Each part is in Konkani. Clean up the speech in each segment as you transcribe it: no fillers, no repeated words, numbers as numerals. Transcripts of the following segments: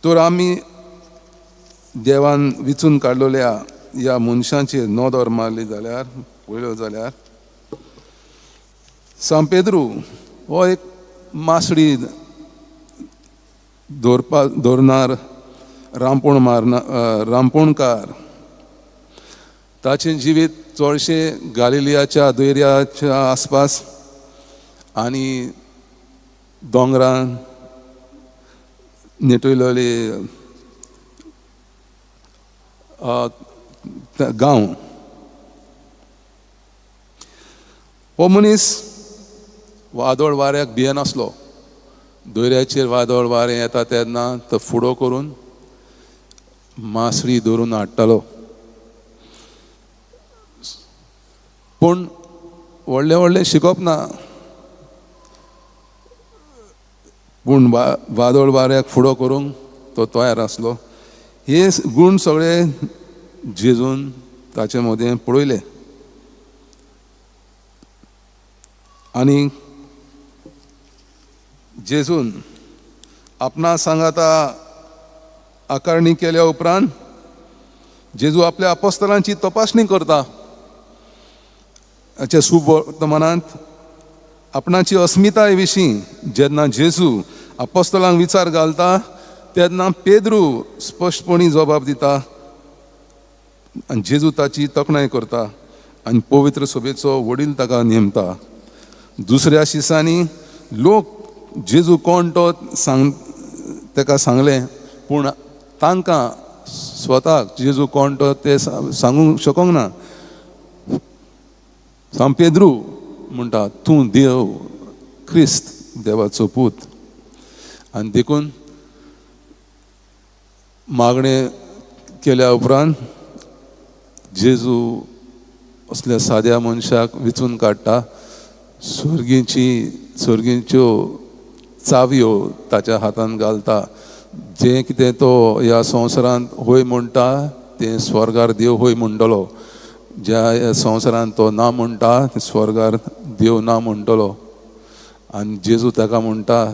तर आमी देवान विचून काडलेल्या ह्या मनशांचेर नदर मारली जाल्यार पळयलो जाल्यार सान पेद्रू हो एक मासडी धरनार रांपोणकार. ताचें जिवीत चडशे गालिलियाच्या दर्याच्या आसपास आनी दोंगरान नेटयलेले गांव. हो मनीस वादळ वाऱ्याक भियेनासलो. दर्याचेर वादळ वारें येता तेन्ना तो फुडो करून मासडी धरून हाडटालो. पूण व्हडलें व्हडलें शिकप ना. पूण वादळ वाऱ्याक फुडो करूंक तो तयार आसलो. हे गूण सगळे जेजून ताचे मदें पळयले. आनी जेजून आपणा सांगाता आकारणी केल्या उपरांत जेजू आपल्या आपोस्तलांची तपासणी करता. हाच्या सुवर्तमानांत आपणाची अस्मिताय विशीं जेन्ना जेजू आपोस्तलांक विचार घालता तेन्ना पेद्रू स्पश्टपणी जबाब दिता आनी जेजू ताची तोखणाय करता आनी पवित्र सभेचो वडील ताका नेमता. दुसऱ्या शिसांनी लोक जेजू कोण तो ताका सांगलें, पूण तांकां स्वताक जेजू कोण तो ते सांगूंक शकूंक ना. सान पेद्रू म्हणटा तूं देव क्रिस्त देवाचो पूत. आनी देखून मागणें केल्या उपरांत जेजू असल्या साद्या मनशाक वेंचून काडटा. स्वर्गीच्यो चावयो ताच्या हातांत घालता. जें कितें तो ह्या संवसारांत होय म्हणटा तें स्वर्गार देव होय म्हणटलो. ज्या संवसारांत तो ना म्हणटा तें स्वर्गार देव ना म्हणटलो. आनी जेजू ताका म्हणटा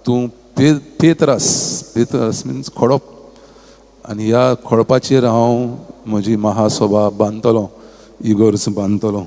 तूं पेत्रस मिन्स खडप, आनी ह्या खडपाचेर हांव म्हजी महासभा बांदतलो, इगर्ज बांदतलो.